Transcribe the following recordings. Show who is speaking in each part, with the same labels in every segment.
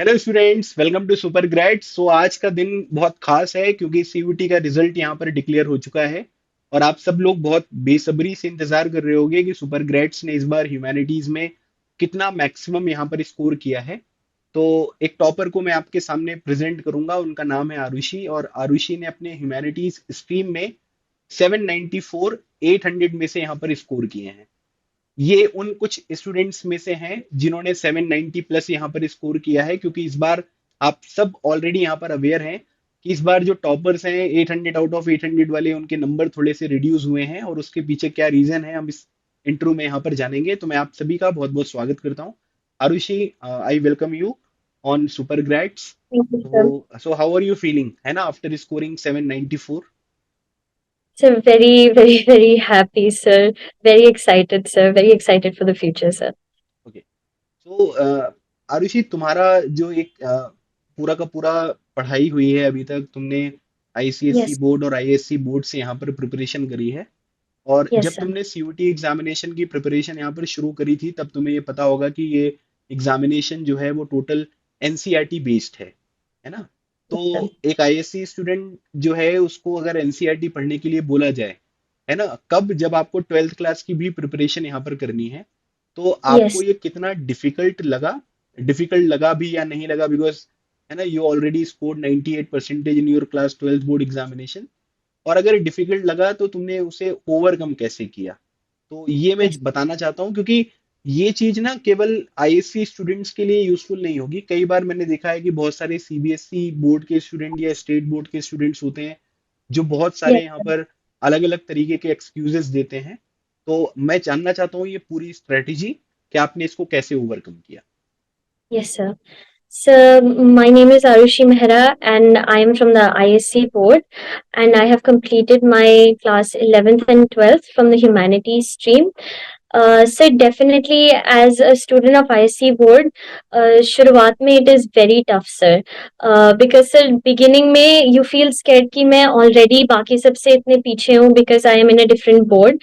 Speaker 1: Hello students, welcome to super grade. आज का दिन बहुत खास है क्योंकि सीयूटी का रिजल्ट यहाँ पर डिक्लेयर हो चुका है। और आप सब लोग बहुत बेसब्री से इंतजार कर रहे होंगे कि सुपर ग्रेड्स ने इस बार ह्यूमैनिटीज में कितना मैक्सिमम यहाँ पर स्कोर किया है। तो एक टॉपर को मैं आपके सामने प्रेजेंट करूंगा। उनका नाम है आरुषि, और आरुषि ने अपने ह्यूमैनिटीज स्ट्रीम में 794 800 में से यहाँ पर स्कोर किए हैं। ये उन कुछ स्टूडेंट्स में से हैं जिन्होंने 790 प्लस यहाँ पर स्कोर किया है, क्योंकि इस बार आप सब ऑलरेडी यहाँ पर अवेयर हैं कि इस बार जो टॉपर्स हैं 800 आउट ऑफ 800 वाले, उनके नंबर थोड़े से रिड्यूस हुए हैं, और उसके पीछे क्या रीजन है हम इस इंटरव्यू में यहाँ पर जानेंगे। तो मैं आप सभी का बहुत बहुत स्वागत करता हूँ। Arushi, I welcome you on super grades.
Speaker 2: Thank you, sir.
Speaker 1: So how are you feeling, है ना, after scoring 794?
Speaker 2: So very happy, sir. Very excited, sir. Very excited for the future, sir.
Speaker 1: Okay. तो आरुषि, तुम्हारा जो एक पूरा का पूरा पढ़ाई हुई है अभी तक, तुमने आईसीएससी
Speaker 2: Yes,
Speaker 1: बोर्ड और आईएससी बोर्ड से यहाँ पर प्रिपरेशन करी है। और
Speaker 2: yes,
Speaker 1: जब
Speaker 2: sir.
Speaker 1: तुमने सीयूटी एग्जामिनेशन की प्रिपरेशन यहाँ पर शुरू करी थी, तब तुम्हें ये पता होगा कि ये एग्जामिनेशन जो है वो टोटल एनसीईआरटी बेस्ड है ना। तो
Speaker 2: Yes, sir.
Speaker 1: एक आईएससी स्टूडेंट जो है उसको अगर एनसीईआरटी पढ़ने के लिए बोला जाए, है ना, कब, जब आपको ट्वेल्थ क्लास की भी प्रिपरेशन यहाँ पर करनी है, तो आपको
Speaker 2: Yes,
Speaker 1: ये कितना डिफिकल्ट लगा भी या नहीं लगा? बिकॉज, है ना, you already scored 98% in your class 12th board examination. और अगर डिफिकल्ट लगा तो तुमने उसे ओवरकम कैसे किया? तो ये मैं
Speaker 2: yes,
Speaker 1: बताना चाहता हूँ, क्योंकि ये चीज ना केवल आईएससी स्टूडेंट्स के लिए यूजफुल नहीं होगी। कई बार मैंने देखा है कि बहुत सारे सीबीएसई बोर्ड के स्टूडेंट या स्टेट बोर्ड के स्टूडेंट्स होते हैं जो बहुत सारे
Speaker 2: yes,
Speaker 1: यहाँ
Speaker 2: sir.
Speaker 1: पर अलग अलग तरीके के एक्सक्यूजेस देते हैं। तो मैं जानना चाहता हूँ ये पूरी स्ट्रेटेजी कि आपने इसको कैसे ओवरकम किया।
Speaker 2: Yes, sir. So, my name is Arushi Mehra, and I am from the ISC board, and I have completed my class 11th and 12th from the humanities stream. So definitely as a student of ISC board, शुरुआत में it is very tough, sir. Because sir beginning में you feel scared कि मैं already बाकी सबसे इतने पीछे हूँ because I am in a different board.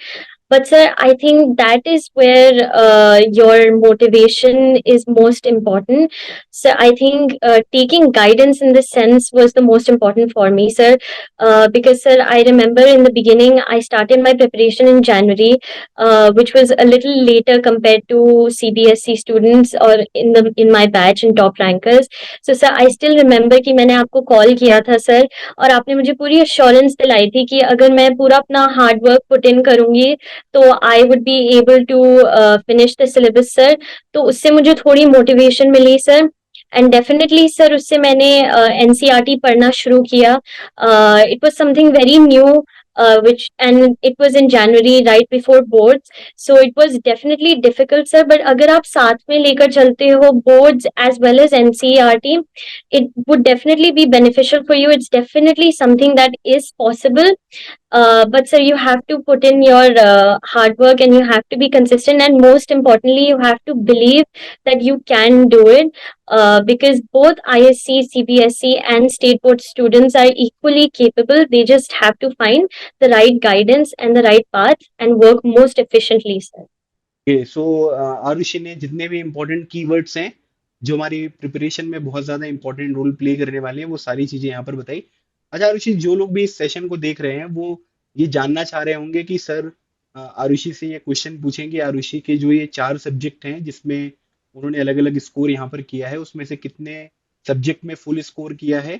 Speaker 2: But sir, I think that is where your motivation is most important. So I think taking guidance in this sense was the most important for me, sir. Because sir, I remember in the beginning I started my preparation in January, which was a little later compared to CBSE students or in my batch in top rankers. So sir, I still remember कि मैंने आपको call किया था sir, और आपने मुझे पूरी assurance दिलाई थी कि अगर मैं पूरा अपना हार्ड वर्क पुट इन करूंगी तो I would be able to finish the syllabus sir. तो उससे मुझे थोड़ी मोटिवेशन मिली सर। एंड डेफिनेटली सर उससे मैंने एनसीईआरटी पढ़ना शुरू किया। It was something very new, which and it was in January right before boards, so it was definitely difficult sir, but अगर आप साथ में लेकर चलते हो boards as well as NCERT, it would definitely be beneficial for you. It's definitely something that is possible, but sir, you have to put in your hard work and you have to be consistent. And most importantly, you have to believe that you can do it, because both ISC, CBSE, and state board students are equally capable. They just have to find the right guidance and the right path and work most efficiently, sir.
Speaker 1: सो आरुषि ने जितने भी important keywords हैं जो हमारी preparation में बहुत ज्यादा important role play करने वाले हैं, वो सारी चीजें यहाँ पर बताई। अच्छा आरुषि, जो लोग भी इस सेशन को देख रहे हैं वो ये जानना चाह रहे होंगे कि सर आरुषि से ये क्वेश्चन पूछेंगे, आरुषि के जो ये चार सब्जेक्ट हैं जिसमें उन्होंने अलग अलग स्कोर यहाँ पर किया है, उसमें से कितने सब्जेक्ट में फुल स्कोर किया है।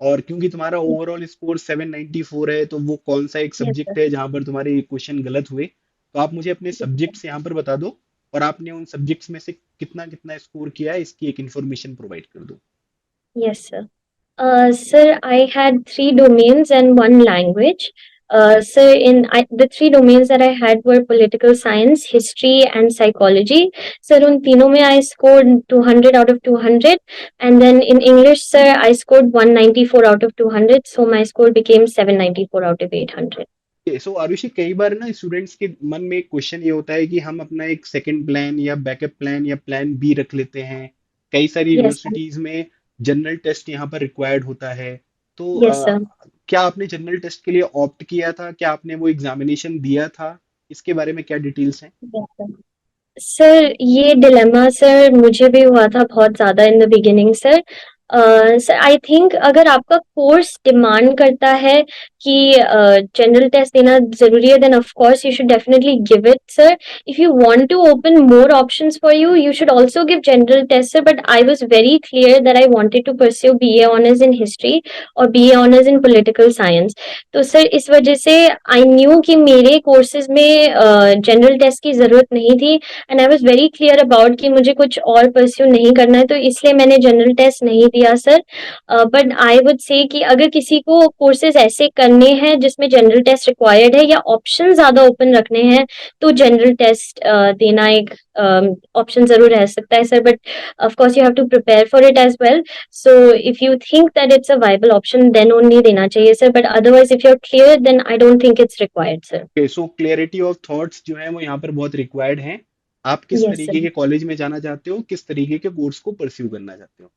Speaker 1: और क्योंकि तुम्हारा ओवरऑल स्कोर 794 है, तो वो कौन सा एक
Speaker 2: Yes, sir.
Speaker 1: सब्जेक्ट है जहां पर तुम्हारे क्वेश्चन गलत हुए। तो आप मुझे अपने सब्जेक्ट्स यहाँ पर बता दो, और आपने उन सब्जेक्ट्स में से कितना कितना स्कोर किया है, इसकी एक इन्फॉर्मेशन प्रोवाइड कर दो।
Speaker 2: Yes, sir. Sir, I had three domains and one language. The three domains that I had were political science, history, and psychology. Sir, उन तीनों में I scored 200 out of 200. And then in English, sir, I scored 194 out of 200. So my score became 794 out of 800.
Speaker 1: Arushi, कई बार ना students के मन में एक question ये होता है कि हम अपना एक सेकंड प्लान या बैकअप प्लान या प्लान बी रख लेते हैं। कई सारी
Speaker 2: Yes, sir.
Speaker 1: यूनिवर्सिटीज में जनरल टेस्ट यहाँ पर रिक्वायर्ड होता है। तो
Speaker 2: Yes, sir.
Speaker 1: क्या आपने जनरल टेस्ट के लिए ऑप्ट किया था? क्या आपने वो एग्जामिनेशन दिया था? इसके बारे में क्या डिटेल्स हैं?
Speaker 2: Yes, sir. सर ये डिलेमा सर मुझे भी हुआ था बहुत ज़्यादा in the beginning sir. Sir I think अगर आपका कोर्स डिमांड करता है कि जनरल टेस्ट देना ज़रूरी है, then of course you should definitely give it sir. If you want to open more options for you, you should also give general test sir, but I was very clear that I wanted to pursue BA honours in history और BA honours in political science. तो sir इस वजह से I knew कि मेरे courses में general test की ज़रूरत नहीं थी, and I was very clear about कि मुझे कुछ और परस्यू नहीं करना है, तो इसलिए मैंने जनरल टेस्ट नहीं दिया सर। बट आई वुड से कि अगर किसी को कोर्सेज ऐसे करने हैं जिसमें जनरल टेस्ट रिक्वायर्ड है या ऑप्शन ज़्यादा ओपन रखने हैं, तो जनरल टेस्ट देना एक ऑप्शन ज़रूर रह सकता है sir, but of course you have to prepare for it as well. So if you think that it's a viable option then only देना चाहिए sir, but otherwise if you are clear then I don't think it's required sir.
Speaker 1: Okay, so clarity of thoughts जो है वो यहाँ पर बहुत required है। आप किस
Speaker 2: यस
Speaker 1: तरीके
Speaker 2: सर।
Speaker 1: के कॉलेज में जाना चाहते हो, किस तरीके के कोर्स को परस्यू करना चाहते हो।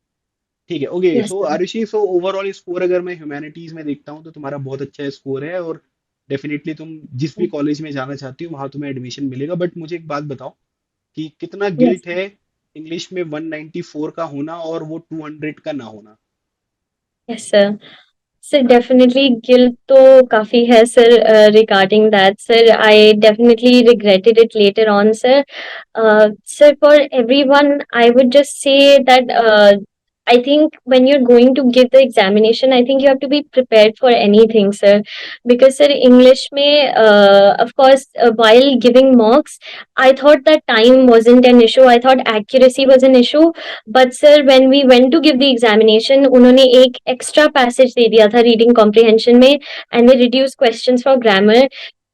Speaker 1: ठीक है, okay.
Speaker 2: Yes
Speaker 1: so
Speaker 2: sir.
Speaker 1: Arushi, so overall score अगर मैं ह्यूमैनिटीज में देखता हूँ तो तुम्हारा बहुत अच्छा स्कोर है, और डेफिनेटली तुम जिस भी कॉलेज में जाना चाहती हो वहां तुम्हें एडमिशन मिलेगा। बट मुझे एक बात बताओ कि कितना
Speaker 2: यस।
Speaker 1: गिल्ट है इंग्लिश में 194 का होना और वो 200 का ना होना।
Speaker 2: Yes sir. Sir definitely guilt तो काफ़ी है sir regarding that sir. I definitely regretted it later on sir. Sir, for everyone, I would just say that I think when you're going to give the examination, I think you have to be prepared for anything, sir. Because, sir, English में, of course, while giving marks, I thought that time wasn't an issue. I thought accuracy was an issue. But, sir, when we went to give the examination, उन्होंने एक extra passage दे दिया था reading comprehension में, and they reduced questions for grammar.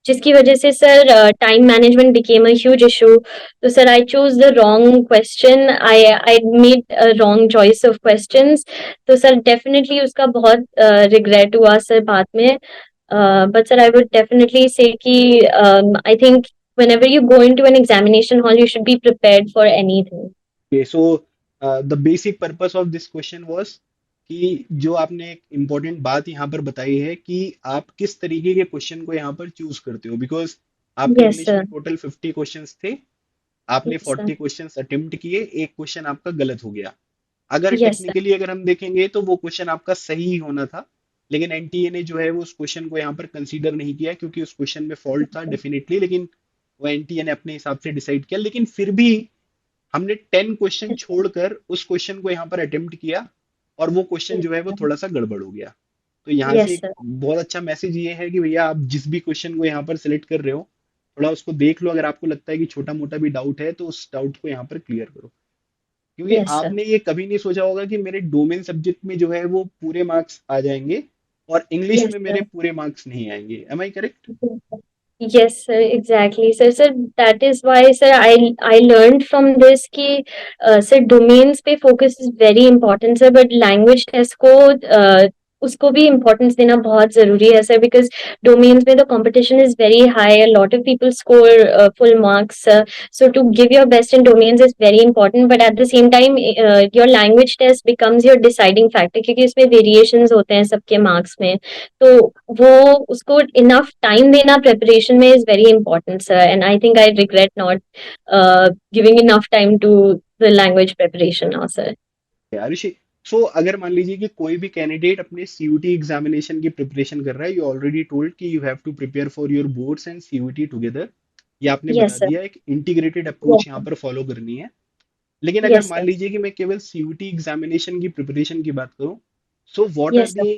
Speaker 2: जिसकी वजह से sir time management became a huge issue. तो sir I choose the wrong question, I made a wrong choice of questions. तो सर डेफिनेटली उसका बहुत रिग्रेट हुआ sir बाद में। But sir I would definitely say कि I think whenever you go into an examination hall you should be prepared for anything.
Speaker 1: Okay, so the basic purpose of this question was कि जो आपने एक important बात यहाँ पर बताई है कि आप किस तरीके के क्वेश्चन को यहाँ पर चूज करते हो। बिकॉज आपके
Speaker 2: Yes
Speaker 1: इंग्लिश
Speaker 2: sir.
Speaker 1: में टोटल 50 क्वेश्चंस थे, आपने
Speaker 2: Yes sir.
Speaker 1: 40 क्वेश्चंस अटेम्प्ट किए, एक क्वेश्चन आपका गलत हो गया। अगर
Speaker 2: Yes sir.
Speaker 1: टेक्निकली अगर हम देखेंगे तो वो क्वेश्चन आपका सही ही होना था, लेकिन एनटीए ने जो है वो उस क्वेश्चन को यहाँ पर कंसीडर नहीं किया क्योंकि उस क्वेश्चन में फॉल्ट था डेफिनेटली। लेकिन वो एनटीए ने अपने हिसाब से डिसाइड किया, लेकिन फिर भी हमने 10 क्वेश्चन छोड़कर उस क्वेश्चन को यहाँ पर अटेम्प्ट किया, और वो क्वेश्चन
Speaker 2: Yes
Speaker 1: जो है वो
Speaker 2: sir.
Speaker 1: थोड़ा सा गड़बड़ हो गया। तो यहाँ से
Speaker 2: Yes
Speaker 1: एक
Speaker 2: sir.
Speaker 1: बहुत अच्छा मैसेज ये है कि भैया आप जिस भी क्वेश्चन को यहाँ पर सिलेक्ट कर रहे हो, थोड़ा उसको देख लो। अगर आपको लगता है कि छोटा मोटा भी डाउट है तो उस डाउट को यहाँ पर क्लियर करो। क्योंकि
Speaker 2: Yes sir.
Speaker 1: आपने ये कभी नहीं सोचा होगा कि मेरे डोमेन सब्जेक्ट में जो है वो पूरे मार्क्स आ जाएंगे और इंग्लिश
Speaker 2: Yes
Speaker 1: में मेरे
Speaker 2: sir.
Speaker 1: पूरे मार्क्स नहीं आएंगे। Am I correct?
Speaker 2: Yes, sir, exactly, sir. Sir, that is why, sir, I learned from this कि sir domains पे focus is very important, sir. But language test को उसको भी importance देना बहुत जरूरी है, sir. Because domains में the competition is very high. A lot of people score full marks. So to give your best in domains is very important. But at the same time, your language test becomes your deciding factor क्योंकि इसमें variations होते हैं सबके marks में। तो वो उसको enough time देना प्रिपरेशन में is very important sir, and I think I regret not giving enough time to the language preparation now sir.
Speaker 1: Arushi, so अगर मान लीजिए कि कोई भी कैंडिडेट अपने सीयूटी एग्जामिनेशन की प्रिपरेशन कर रहा है, यू ऑलरेडी टोल्ड कि you have to prepare for your boards and CUET together, ये आपने
Speaker 2: यस
Speaker 1: बता
Speaker 2: सर।
Speaker 1: दिया, एक इंटीग्रेटेड अप्रोच यहाँ
Speaker 2: यस
Speaker 1: पर फॉलो करनी है। लेकिन अगर
Speaker 2: यस
Speaker 1: मान
Speaker 2: सर।
Speaker 1: लीजिए कि मैं केवल सीयूटी एग्जामिनेशन की प्रिपरेशन की बात करूं, so what are
Speaker 2: yes sir.
Speaker 1: The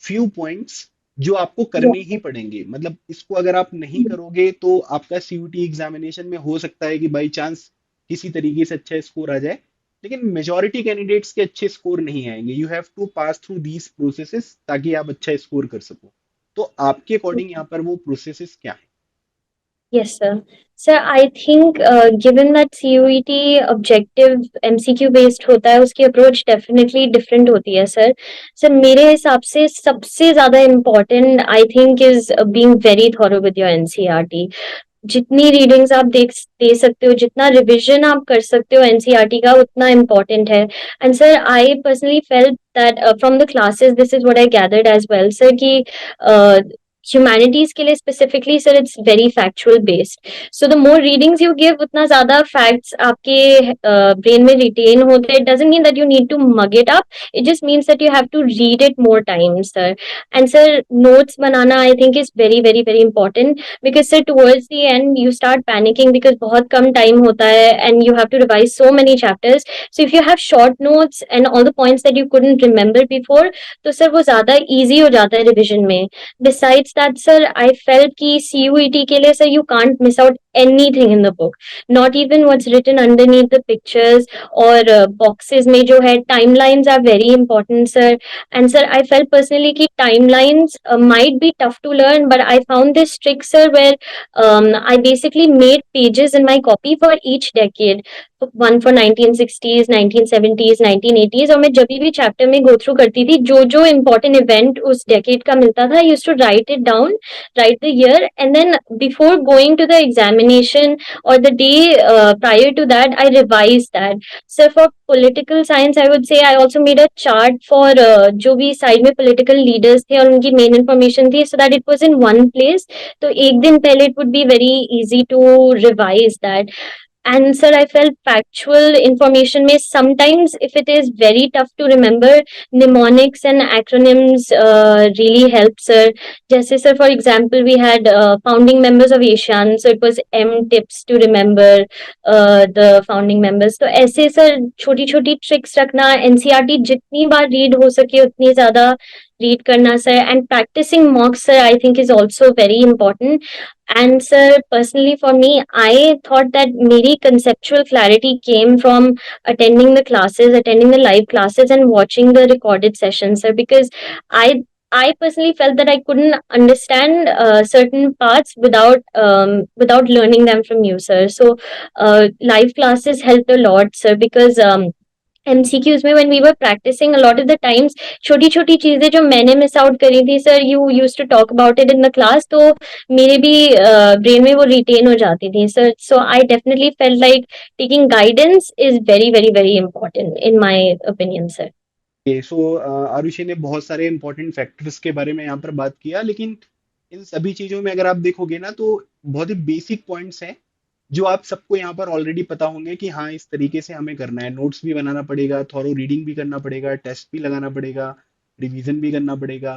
Speaker 1: few points जो आपको करने ही
Speaker 2: यस
Speaker 1: पड़ेंगे। मतलब इसको अगर आप नहीं करोगे तो आपका सीयूटी एग्जामिनेशन में हो सकता है कि बाई चांस किसी तरीके से अच्छा स्कोर आ जाए, लेकिन मेजॉरिटी कैंडिडेट्स के अच्छे स्कोर नहीं आएंगे। You have to pass through these processes ताकि आप अच्छा स्कोर कर सको। तो आपके अकॉर्डिंग यहाँ पर वो प्रोसेसेस क्या है?
Speaker 2: Yes, sir. Sir, I think given that CUET objective MCQ based होता है, उसकी approach definitely different होती है, sir. Sir, मेरे हिसाब से सबसे ज़्यादा important I think is being very thorough with your NCERT. जितनी रीडिंग्स आप दे सकते हो, जितना रिविजन आप कर सकते हो एनसीईआरटी का, उतना इम्पोर्टेंट है। And sir I personally felt that from the classes this is what I gathered as well sir कि ह्यूमैनिटीज के लिए specifically sir it's very factual based. So the more readings you give उतना ज्यादा facts आपके brain में retain होते हैं. It doesn't mean that you need to mug it up. It just means that you have to read it more times sir. And sir notes बनाना I think is very very very important because sir towards the end you start panicking because बहुत कम time होता है and you have to revise so many chapters. So if you have short notes and all the points that you couldn't remember before, तो sir वो ज्यादा easy हो जाता है रिविजन में. Besides that, sir, I felt कि CUET के लिए sir you can't miss out anything in the book, not even what's written underneath the pictures और boxes में जो है timelines are very important, sir. And sir, I felt personally कि timelines might be tough to learn, but I found this trick, sir, where I basically made pages in my copy for each decade. One for 1960s, 1970s, 1980s. और मैं जब भी chapter में go through करती थी जो जो important event उस डेकेड का मिलता था, use to write it down, write the year, and then before going to the examination और the day prior to that I revise that. Sir for political science I would say I also made a chart for जो भी side में political leaders थे और उनकी main information थी, so that it was in one place. तो एक दिन पहले it would be very easy to revise that. And sir, I felt factual information may sometimes, if it is very tough to remember, mnemonics and acronyms really help, sir. Jaise, sir, for example, we had founding members of ASEAN, so it was M tips to remember the founding members. तो ऐसे sir छोटी छोटी tricks रखना, NCERT जितनी बार read हो सके उतनी ज्यादा रीड करना सर. And practising mocks sir I think is also very important. And sir, personally for me, I thought that maybe conceptual clarity came from attending the classes, attending the live classes, and watching the recorded sessions, sir. Because I I personally felt that I couldn't understand certain parts without learning them from you, sir. So live classes helped a lot, sir, because MCQs में when we were practising a lot of the times छोटी छोटी चीजें जो मैंने miss out करी थी sir, you use to talk about it in the class, तो मेरे भी ब्रेन में वो रिटेन हो जाती थी sir. So I definitely felt like taking guidance is very very very important in my opinion sir.
Speaker 1: So Arushi ने बहुत सारे इंपॉर्टेंट फैक्टर्स के बारे में यहाँ पर बात किया, लेकिन इन सभी चीजों में अगर आप देखोगे ना तो बहुत ही बेसिक पॉइंट्स हैं जो आप सबको यहाँ पर ऑलरेडी पता होंगे कि हाँ इस तरीके से हमें करना है. नोट्स भी बनाना पड़ेगा, थॉरो रीडिंग भी करना पड़ेगा, टेस्ट भी लगाना पड़ेगा, रिवीजन भी करना पड़ेगा.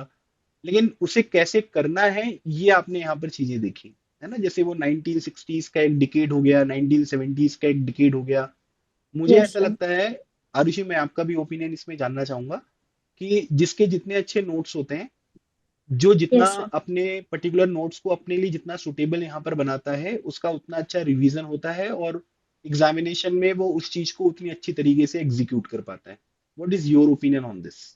Speaker 1: लेकिन उसे कैसे करना है ये आपने यहाँ पर चीजें देखी है ना. जैसे वो 1960s का एक डिकेड हो गया, 1970s का एक डिकेड हो गया. मुझे
Speaker 2: यस
Speaker 1: ऐसा
Speaker 2: सर.
Speaker 1: लगता है आरुषि, मैं आपका भी ओपिनियन इसमें जानना चाहूंगा कि जिसके जितने अच्छे नोट्स होते हैं, जो जितना
Speaker 2: यस सर.
Speaker 1: अपने पर्टिकुलर नोट्स को अपने लिए जितना सुटेबल यहाँ पर बनाता है उसका उतना अच्छा रिवीजन होता है और एग्जामिनेशन में वो उस चीज को उतनी अच्छी तरीके से एग्जीक्यूट कर पाता है. What is your opinion on this?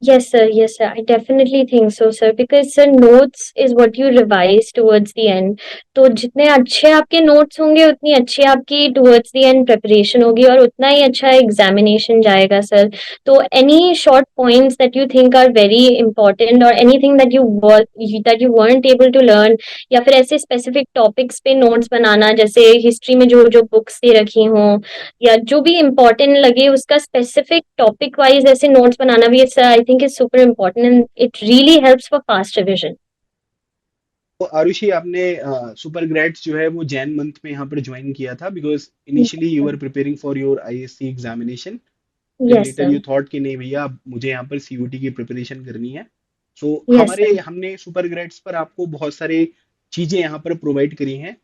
Speaker 2: Yes, sir. I definitely think so, sir. Because sir, notes is what you revise towards the end. तो जितने अच्छे आपके notes होंगे उतनी अच्छी आपकी towards the end preparation होगी और उतना ही अच्छा examination जाएगा, sir. तो any short points that you think are very important or anything that you weren't able to learn या फिर ऐसे specific topics पे notes बनाना, जैसे history में जो जो books दे रखी हों या जो भी इम्पोर्टेंट लगे उसका स्पेसिफिक टॉपिक वाइज ऐसे नोट्स बनाना भी आई think is super important and it really helps for fast revision.
Speaker 1: तो आरुषि, आपने सुपर ग्रेड्स जो है वो जैन मंथ में यहाँ पर ज्वाइन किया था because initially you are preparing for your ISC examination. Then
Speaker 2: yes
Speaker 1: later
Speaker 2: sir.
Speaker 1: You thought कि नहीं भैया अब मुझे यहाँ पर सीयूटी की प्रिपरेशन करनी है. So
Speaker 2: yes sir.
Speaker 1: हमने सुपर ग्रेड्स पर आपको बहुत सारे चीजें यहाँ पर प्रोवाइड करी हैं.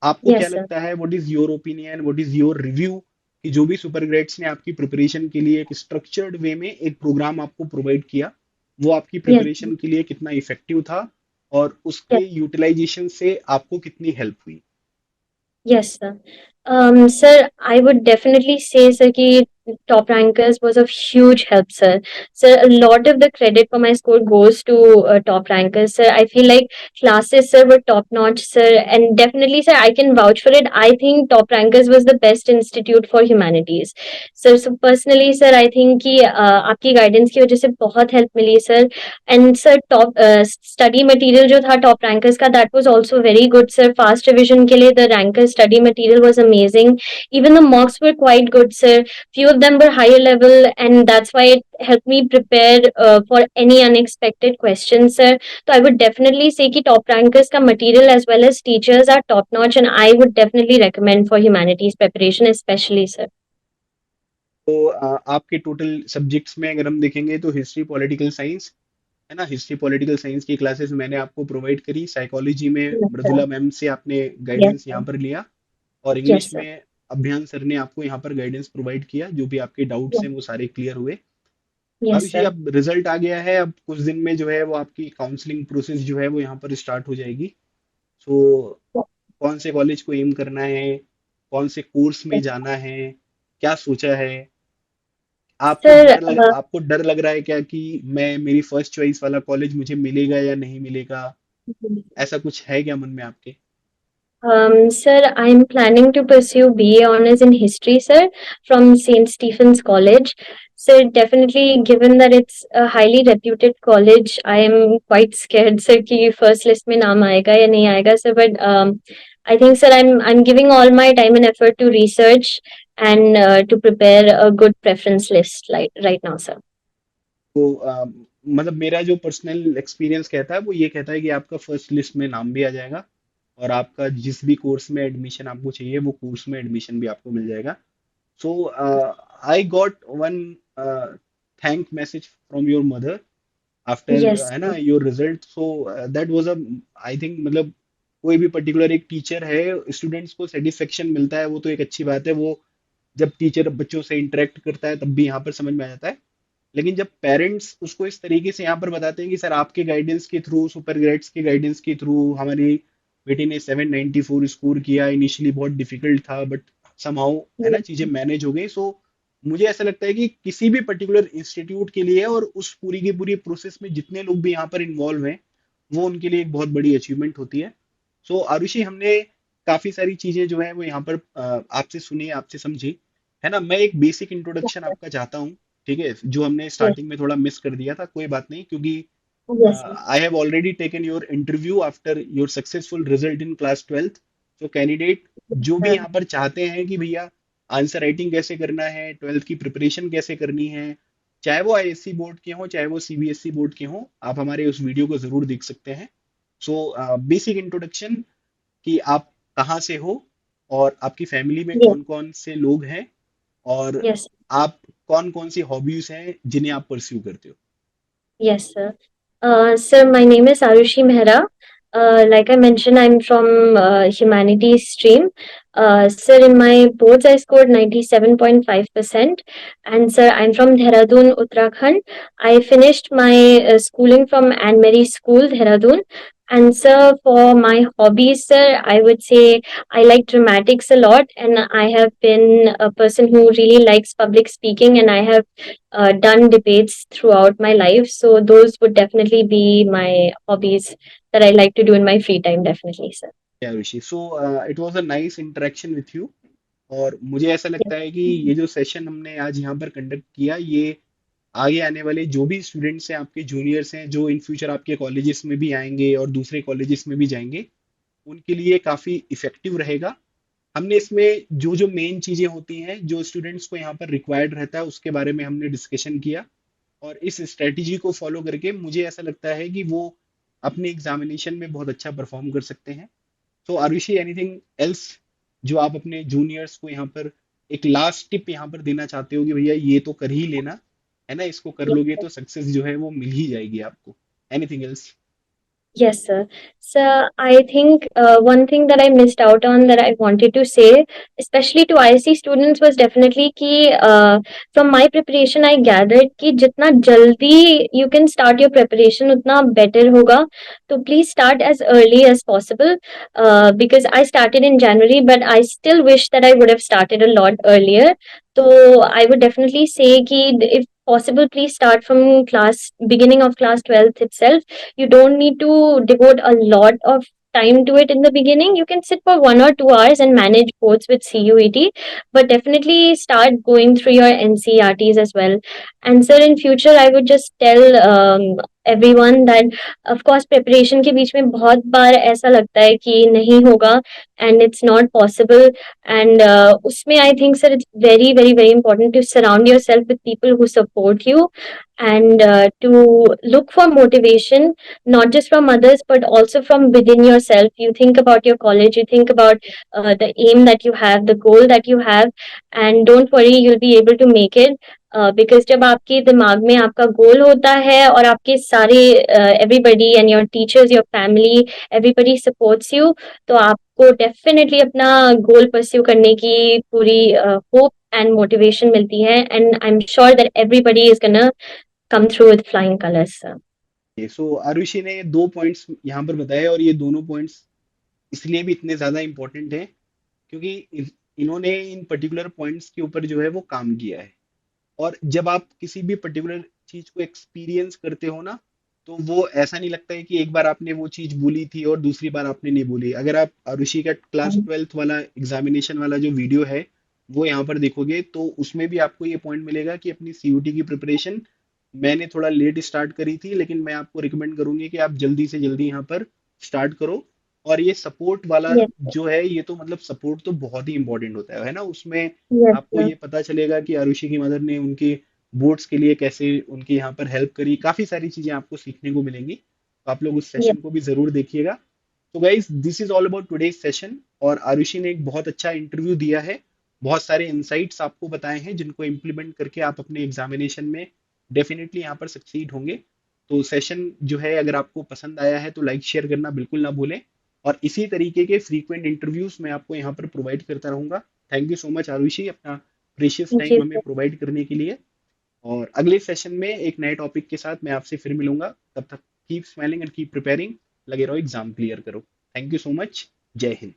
Speaker 1: आपको क्या
Speaker 2: यस सर.
Speaker 1: लगता है, what is your opinion, what is your review कि जो भी सुपर ग्रेड्स ने आपकी प्रिपरेशन के लिए एक स्ट्रक्चर्ड वे में एक प्रोग्राम आपको प्रोवाइड किया, वो आपकी
Speaker 2: यस.
Speaker 1: प्रिपरेशन के लिए कितना इफेक्टिव था और उसके
Speaker 2: यस.
Speaker 1: यूटिलाइजेशन से आपको कितनी हेल्प हुई?
Speaker 2: Yes, sir. Sir, I would definitely say, sir, कि top rankers was of huge help, sir. Sir, a lot of the credit for my score goes to top rankers, sir. I feel like classes, sir, were top notch, sir, and definitely, sir, I can vouch for it. I think top rankers was the best institute for humanities, sir. So personally, sir, I think कि आपकी guidance की वजह से बहुत help milli, sir. And sir, top study material जो था top rankers का, that was also very good, sir. Fast revision के लिए the rankers study material was amazing. Even the mocks were quite good, sir. Few of of them were higher level, and that's why it helped me prepare for any unexpected questions, sir. So I would definitely say कि top rankers का material as well as teachers are top notch, and I would definitely recommend for humanities preparation, especially, sir.
Speaker 1: तो आपके total subjects में अगर हम देखेंगे तो history political science है ना, हिस्ट्री पॉलिटिकल साइंस की क्लासेस मैंने आपको प्रोवाइड करी, साइकोलॉजी में
Speaker 2: Yes, sir.
Speaker 1: मृदुला मैम से आपने
Speaker 2: Yes,
Speaker 1: गाइडेंस
Speaker 2: sir.
Speaker 1: यहाँ पर लिया, और
Speaker 2: Yes,
Speaker 1: इंग्लिश
Speaker 2: sir.
Speaker 1: में अभियान सर ने आपको यहाँ पर गाइडेंस प्रोवाइड किया, जो भी आपके डाउट्स
Speaker 2: Yes,
Speaker 1: हैं वो सारे क्लियर हुए।
Speaker 2: yes,
Speaker 1: अभिषेक,
Speaker 2: sir.
Speaker 1: अब रिजल्ट आ गया है, अब कुछ दिन में जो है वो आपकी काउंसलिंग प्रोसेस जो है वो यहाँ पर स्टार्ट हो जाएगी। सो कौन से कॉलेज को एम करना है, कौन से कोर्स में जाना है, क्या सोचा है?
Speaker 2: Sir,
Speaker 1: आपको डर लग रहा है क्या कि मैं मेरी फर्स्ट चॉइस वाला कॉलेज मुझे मिलेगा या नहीं मिलेगा? ऐसा कुछ है क्या मन में आपके?
Speaker 2: Sir, I'm planning to pursue BA honors in history, sir, from St. Stephen's College. Sir, definitely, given that it's a highly reputed college, I am quite scared, sir, कि first list में नाम आएगा या नहीं आएगा, sir. But I think, sir, I'm giving all my time and effort to research and to prepare a good preference list, like right now, sir.
Speaker 1: तो मतलब मेरा जो पर्सनल एक्सपीरियंस कहता है वो ये कहता है कि आपका फर्स्ट लिस्ट में नाम भी आ जाएगा, और आपका जिस भी कोर्स में एडमिशन आपको चाहिए वो कोर्स में एडमिशन भी आपको मिल जाएगा। So I got one thank message from your mother after,
Speaker 2: Yes,
Speaker 1: है ना,
Speaker 2: sir.
Speaker 1: Your result. So that was a, I think मतलब कोई भी पर्टिकुलर एक टीचर है, स्टूडेंट्स को सेटिस्फेक्शन मिलता है वो तो एक अच्छी बात है, वो जब टीचर बच्चों से इंटरेक्ट करता है तब भी यहाँ पर समझ में आ जाता है। लेकिन जब पेरेंट्स उसको इस तरीके से यहाँ पर बताते हैं कि सर आपके गाइडेंस के थ्रू, सुपर ग्रेड्स के गाइडेंस के थ्रू हमारी बेटी ने 794 स्कोर किया, इनिशियली बहुत डिफिकल्ट था बट समहाउ, है ना,
Speaker 2: Yes,
Speaker 1: चीजें मैनेज हो गई। सो मुझे ऐसा लगता है कि किसी भी पर्टिकुलर इंस्टीट्यूट के लिए और उस पूरी की पूरी प्रोसेस में जितने लोग भी यहाँ पर इन्वॉल्व हैं वो उनके लिए एक बहुत बड़ी अचीवमेंट होती है। सो आरुषि, हमने काफी सारी चीजें जो है वो यहाँ पर आपसे सुनी, आपसे समझी, है ना। मैं एक बेसिक इंट्रोडक्शन
Speaker 2: sir.
Speaker 1: आपका चाहता हूँ, ठीक है, जो हमने
Speaker 2: Yes,
Speaker 1: स्टार्टिंग में थोड़ा मिस कर दिया था, कोई बात नहीं, क्योंकि
Speaker 2: yes, sir.
Speaker 1: I have already taken your interview after your successful result in class 12th। तो कैंडिडेट जो भी
Speaker 2: Sir.
Speaker 1: यहाँ पर चाहते हैं कि भैया आंसर राइटिंग कैसे करना है, 12th की प्रिपरेशन कैसे करनी है, चाहे वो आईएससी बोर्ड के हों चाहे वो सीबीएसई बोर्ड के हों, आप हमारे उस वीडियो को जरूर देख सकते हैं। सो बेसिक इंट्रोडक्शन कि आप कहाँ से हो, और आपकी फैमिली में
Speaker 2: Yes,
Speaker 1: कौन कौन से लोग हैं, और
Speaker 2: yes.
Speaker 1: आप कौन कौन सी हॉबीज हैं जिन्हें आप परस्यू करते हो।
Speaker 2: Yes, sir. Sir, my name is Arushi Mehra. Like I mentioned, I'm from humanities stream. Sir, in my boards, I scored 97.5%. And sir, I'm from Dehradun, Uttarakhand. I finished my schooling from Anne Marie School, Dehradun. And sir, for my hobbies, sir, I would say I like dramatics a lot, and I have been a person who really likes public speaking, and I have done debates throughout my life. So those would definitely be my hobbies that I like to do in my free time. Definitely, sir.
Speaker 1: या Rishi, so it was a nice interaction with you, और मुझे ऐसा
Speaker 2: Yes.
Speaker 1: लगता है कि ये जो session हमने आज यहाँ पर कंडक्ट किया, ये आगे आने वाले जो भी स्टूडेंट्स हैं, आपके जूनियर्स हैं, जो इन फ्यूचर आपके कॉलेजेस में भी आएंगे और दूसरे कॉलेजेस में भी जाएंगे, उनके लिए काफ़ी इफेक्टिव रहेगा। हमने इसमें जो जो मेन चीज़ें होती हैं जो स्टूडेंट्स को यहाँ पर रिक्वायर्ड रहता है उसके बारे में हमने डिस्कशन किया, और इस स्ट्रेटजी को फॉलो करके मुझे ऐसा लगता है कि वो अपने एग्जामिनेशन में बहुत अच्छा परफॉर्म कर सकते हैं। तो आरुषि, एनीथिंग एल्स जो आप अपने जूनियर्स को यहाँ पर एक लास्ट टिप यहाँ पर देना चाहते हो कि भैया ये तो कर ही लेना, है ना, इसको कर लोगे तो सक्सेस जो है वो मिल ही जाएगी आपको? Anything else?
Speaker 2: Yes, sir. So I think one thing that I missed out on that I wanted to say, especially to ISC students, was definitely कि from my preparation I gathered कि जितना जल्दी you can start your preparation उतना better होगा. So please start as early as possible. Because I started in January, but I still wish that I would have started a lot earlier. So I would definitely say कि if possible, please start from class beginning of class 12th itself. You don't need to devote a lot of time to it in the beginning. You can sit for 1 or 2 hours and manage both with CUET, but definitely start going through your NCRTs as well. And sir, in future, I would just tell everyone that of course preparation के बीच में बहुत बार ऐसा लगता है कि नहीं होगा and it's not possible and उसमें I think sir it's very very very important to surround yourself with people who support you and to look for motivation not just from others but also from within yourself. You think about your college, you think about the aim that you have, the goal that you have, and don't worry, you'll be able to make it. Because जब आपके दिमाग में आपका गोल होता है और आपके सारे everybody and your teachers, your family, everybody supports you, तो आपको डेफिनेटली अपना गोल परस्यू करने की पूरी होप एंड मोटिवेशन मिलती है and I am sure that everybody is gonna come through with flying colors, sir.
Speaker 1: सो आरुषि ने 2 पॉइंट्स यहाँ पर बताए, और ये दोनों पॉइंट्स इसलिए भी इतने ज्यादा इंपॉर्टेंट हैं क्योंकि इन्होंने इन पर्टिकुलर पॉइंट्स के ऊपर जो है वो काम किया है। और जब आप किसी भी पर्टिकुलर चीज को एक्सपीरियंस करते हो ना, तो वो ऐसा नहीं लगता है कि एक बार आपने वो चीज बोली थी और दूसरी बार आपने नहीं बोली। अगर आप आरुषि का क्लास 12th वाला एग्जामिनेशन वाला जो वीडियो है वो यहाँ पर देखोगे, तो उसमें भी आपको ये पॉइंट मिलेगा कि अपनी सीयूटी की प्रिपरेशन मैंने थोड़ा लेट स्टार्ट करी थी, लेकिन मैं आपको रिकमेंड करूंगी कि आप जल्दी से जल्दी यहाँ पर स्टार्ट करो। और ये सपोर्ट वाला
Speaker 2: Yes,
Speaker 1: जो है, ये तो मतलब सपोर्ट तो बहुत ही इंपॉर्टेंट होता है ना उसमें।
Speaker 2: yes,
Speaker 1: आपको
Speaker 2: sir.
Speaker 1: ये पता चलेगा कि आरुषि की मदर ने उनके बोर्ड्स के लिए कैसे उनकी यहाँ पर हेल्प करी, काफी सारी चीजें आपको सीखने को मिलेंगी। तो आप लोग उस
Speaker 2: Yes,
Speaker 1: सेशन को भी जरूर देखिएगा। तो guys, this is all about today's session. और आरुषि ने एक बहुत अच्छा इंटरव्यू दिया है, बहुत सारे इंसाइट्स आपको बताए हैं जिनको इम्प्लीमेंट करके आप अपने एग्जामिनेशन में डेफिनेटली यहाँ पर सक्सीड होंगे। तो सेशन जो है, अगर आपको पसंद आया है तो लाइक शेयर करना बिल्कुल ना भूलें। और इसी तरीके के फ्रीक्वेंट इंटरव्यूज मैं आपको यहाँ पर प्रोवाइड करता रहूंगा। Thank you so much Arushi, अपना प्रीशियस
Speaker 2: thank
Speaker 1: टाइम
Speaker 2: you,
Speaker 1: हमें
Speaker 2: sir.
Speaker 1: प्रोवाइड करने के लिए। और अगले सेशन में एक नए टॉपिक के साथ मैं आपसे फिर मिलूंगा। तब तक keep smiling and keep preparing. लगे रहो, एग्जाम क्लियर करो। Thank you so much. जय हिंद।